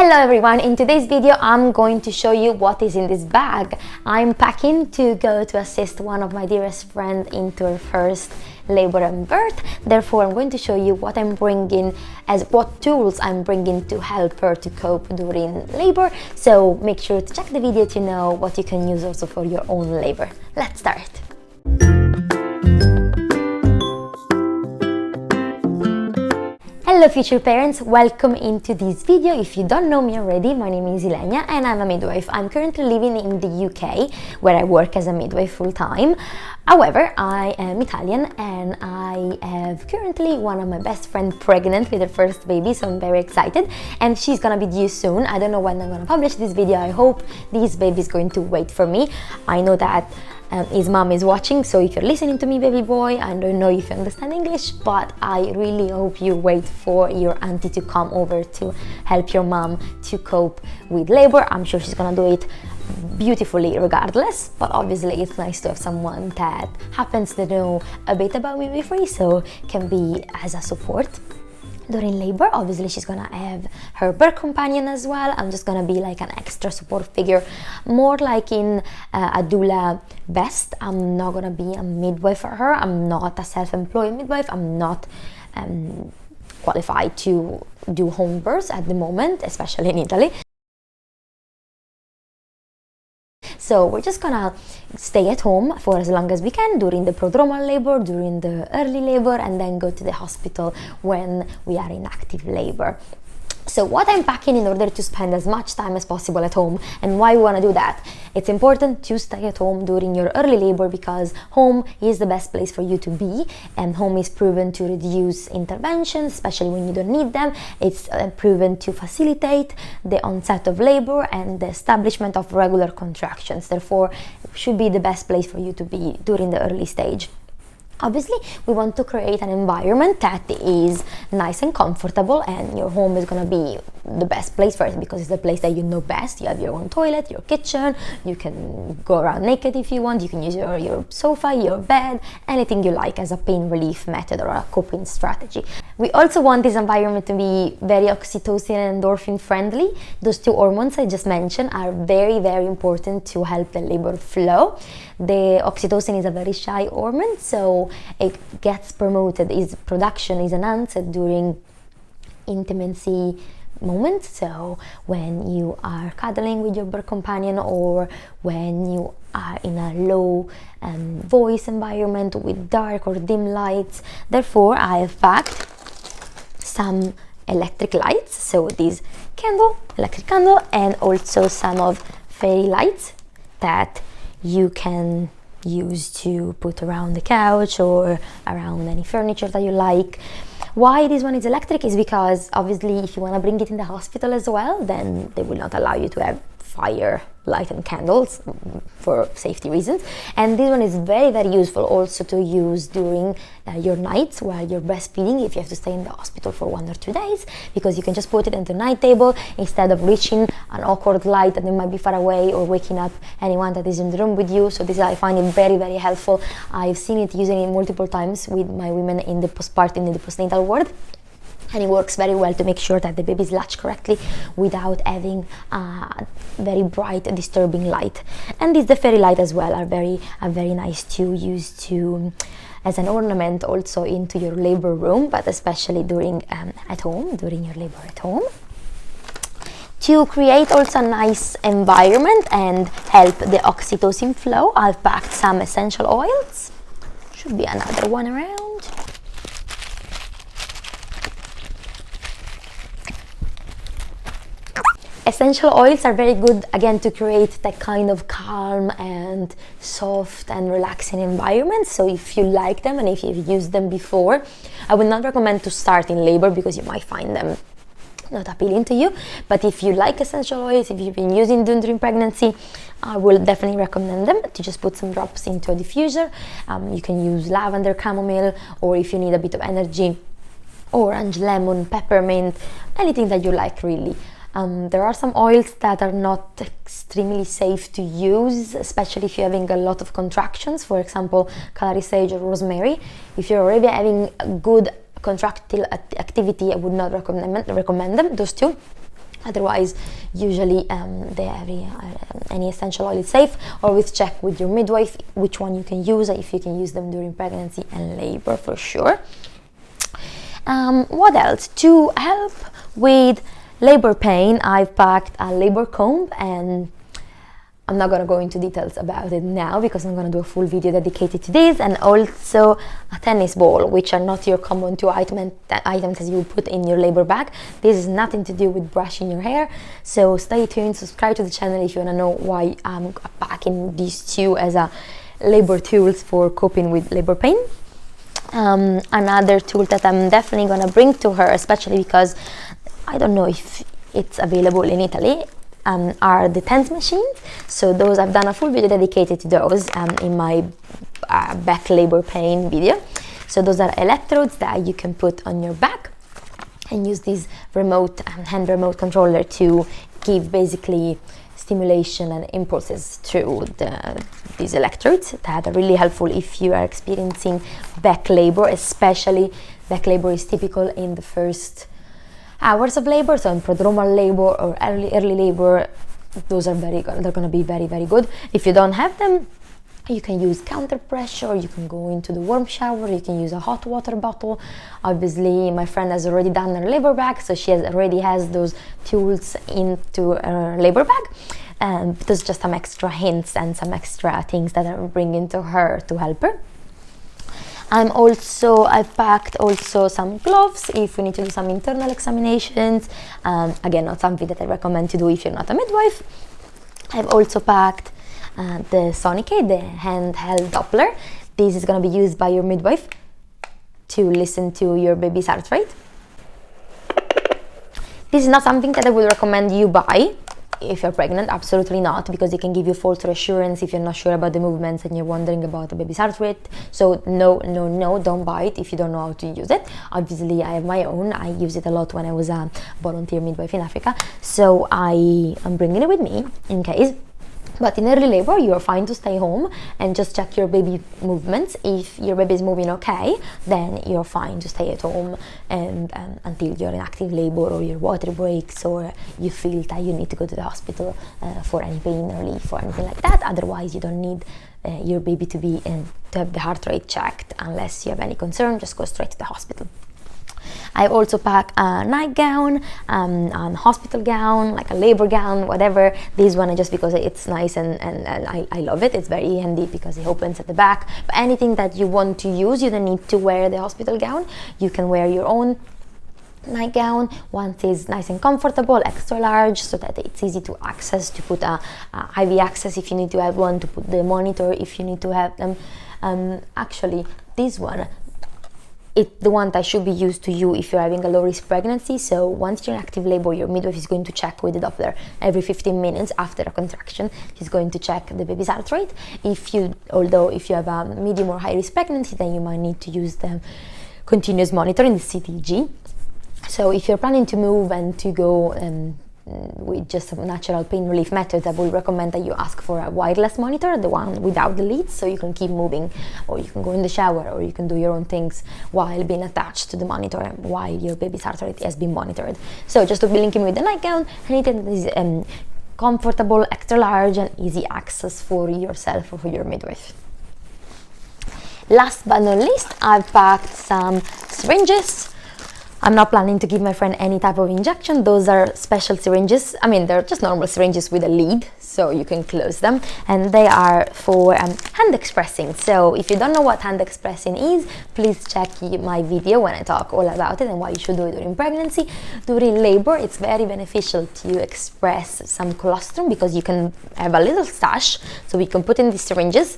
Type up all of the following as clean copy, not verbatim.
Hello everyone, in today's video I'm going to show you what is in this bag. I'm packing to go to assist one of my dearest friends into her first labor and birth. Therefore I'm going to show you what I'm bringing, as what tools I'm bringing to help her to cope during labor. So make sure to check the video to know what you can use also for your own labor. Let's start. Hello future parents, welcome into this video. If you don't know me already, my name is Ilenia and I'm a midwife. I'm currently living in the UK where I work as a midwife full time. However, I am Italian and I have currently one of my best friends pregnant with her first baby, so I'm very excited, and she's gonna be due soon. I don't know when I'm gonna publish this video. I hope this baby is going to wait for me. I know that his mom is watching, so if you're listening to me, baby boy, I don't know if you understand English, but I really hope you wait for your auntie to come over to help your mom to cope with labor. I'm sure she's gonna do it beautifully regardless, but obviously it's nice to have someone that happens to know a bit about midwifery, so can be as a support during labor. Obviously she's gonna have her birth companion as well. I'm just gonna be like an extra support figure, more like in a doula vest. I'm not gonna be a midwife for her. I'm not a self-employed midwife. I'm not qualified to do home births at the moment, especially in Italy. So we're just gonna stay at home for as long as we can during the prodromal labor, during the early labor, and then go to the hospital when we are in active labor. So what I'm packing in order to spend as much time as possible at home, and why we want to do that. It's important to stay at home during your early labor because home is the best place for you to be, and home is proven to reduce interventions, especially when you don't need them. It's proven to facilitate the onset of labor and the establishment of regular contractions. Therefore, it should be the best place for you to be during the early stage. Obviously, we want to create an environment that is nice and comfortable, and your home is going to be the best place for it because it's the place that you know best. You have your own toilet, your kitchen, you can go around naked if you want, you can use your sofa, your bed, anything you like as a pain relief method or a coping strategy. We also want this environment to be very oxytocin and endorphin friendly. Those two hormones I just mentioned are very, very important to help the labor flow. The oxytocin is a very shy hormone, so it gets promoted, its production is enhanced during intimacy moments. So when you are cuddling with your birth companion, or when you are in a low voice environment with dark or dim lights. Therefore, I have packed some electric lights, so this electric candle, and also some of fairy lights that you can use to put around the couch or around any furniture that you like. Why this one is electric is because obviously if you want to bring it in the hospital as well, then they will not allow you to have fire light and candles for safety reasons. And this one is very, very useful also to use during your nights while you're breastfeeding, if you have to stay in the hospital for 1 or 2 days, because you can just put it on the night table instead of reaching an awkward light that might be far away or waking up anyone that is in the room with you. So this, I find it very, very helpful. I've seen it using it multiple times with my women in the postpartum, in the postnatal ward. And it works very well to make sure that the baby is latched correctly without having a very bright, disturbing light. And the fairy light as well are very nice to use to as an ornament also into your labor room, but especially during during your labor at home. To create also a nice environment and help the oxytocin flow, I've packed some essential oils. Should be another one around. Essential oils are very good, again, to create that kind of calm and soft and relaxing environment. So if you like them and if you've used them before, I would not recommend to start in labor because you might find them not appealing to you. But if you like essential oils, if you've been using them during pregnancy, I will definitely recommend them to just put some drops into a diffuser. You can use lavender, chamomile, or if you need a bit of energy, orange, lemon, peppermint, anything that you like really. There are some oils that are not extremely safe to use, especially if you're having a lot of contractions. For example, Kalari sage or rosemary. If you're already having a good contractile activity, I would not recommend them, those two. Otherwise, usually any essential oil is safe. Always check with your midwife which one you can use, if you can use them during pregnancy and labor for sure. What else? To help with labor pain, I've packed a labor comb, and I'm not going to go into details about it now because I'm going to do a full video dedicated to this, and also a tennis ball, which are not your common two items as you put in your labor bag. This is nothing to do with brushing your hair, so stay tuned, subscribe to the channel if you want to know why I'm packing these two as a labor tools for coping with labor pain. Another tool that I'm definitely going to bring to her, especially because I don't know if it's available in Italy, are the TENS machines. So those, I've done a full video dedicated to those in my back labor pain video. So those are electrodes that you can put on your back and use this remote hand remote controller to give basically stimulation and impulses through these electrodes that are really helpful if you are experiencing back labor. Especially back labor is typical in the first hours of labor, so in prodromal labor or early labor, those are very good. They're going to be very, very good. If you don't have them, you can use counter pressure, you can go into the warm shower, you can use a hot water bottle. Obviously, my friend has already done her labor bag, so she already has those tools into her labor bag. There's just some extra hints and some extra things that I'm bringing to her to help her. I've packed also some gloves if we need to do some internal examinations. Again, not something that I recommend to do if you're not a midwife. I've also packed the Sonicate, the handheld Doppler. This is going to be used by your midwife to listen to your baby's heart rate. This is not something that I would recommend you buy if you're pregnant, absolutely not, because it can give you false reassurance if you're not sure about the movements and you're wondering about the baby's heart rate. So no, don't buy it if you don't know how to use it. Obviously, I have my own. I use it a lot when I was a volunteer midwife in Africa, so I am bringing it with me in case. But in early labor, you are fine to stay home and just check your baby movements. If your baby is moving okay, then you're fine to stay at home and until you're in active labor or your water breaks or you feel that you need to go to the hospital for any pain relief or anything like that. Otherwise, you don't need your baby to have the heart rate checked unless you have any concern. Just go straight to the hospital. I also pack a nightgown, a hospital gown, like a labor gown, whatever. This one just because it's nice and I love it. It's very handy because it opens at the back. But anything that you want to use, you don't need to wear the hospital gown. You can wear your own nightgown. One is nice and comfortable, extra large, so that it's easy to access, to put a IV access if you need to have one, to put the monitor if you need to have them. Actually, this one, the one that should be used to you if you're having a low-risk pregnancy. So once you're in active labor, your midwife is going to check with the Doppler every 15 minutes after a contraction. She's going to check the baby's heart rate. Although if you have a medium or high-risk pregnancy, then you might need to use the continuous monitoring, the CTG. So if you're planning to move and to go with just a natural pain relief method, I would recommend that you ask for a wireless monitor, the one without the leads, so you can keep moving, or you can go in the shower, or you can do your own things while being attached to the monitor while your baby's heart rate has been monitored. So just to be linking with the nightgown, anything that is comfortable, extra large, and easy access for yourself or for your midwife. Last but not least, I've packed some syringes. I'm not planning to give my friend any type of injection. Those are special syringes. I mean, they're just normal syringes with a lead, so you can close them. And they are for hand expressing. So if you don't know what hand expressing is, please check my video when I talk all about it and why you should do it during pregnancy. During labor, it's very beneficial to express some colostrum because you can have a little stash, so we can put in these syringes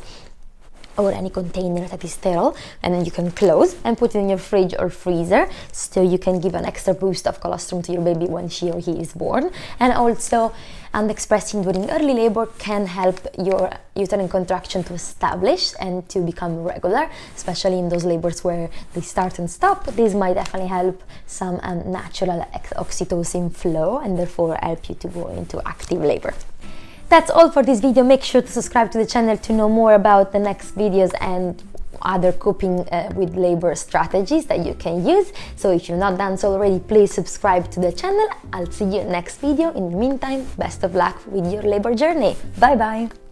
or any container that is sterile, and then you can close and put it in your fridge or freezer, so you can give an extra boost of colostrum to your baby when she or he is born. And also, hand expressing during early labor can help your uterine contraction to establish and to become regular, especially in those labors where they start and stop. This might definitely help some natural oxytocin flow and therefore help you to go into active labor. That's all for this video. Make sure to subscribe to the channel to know more about the next videos and other coping with labor strategies that you can use. So if you've not done so already, please subscribe to the channel. I'll see you next video. In the meantime, best of luck with your labor journey. Bye bye.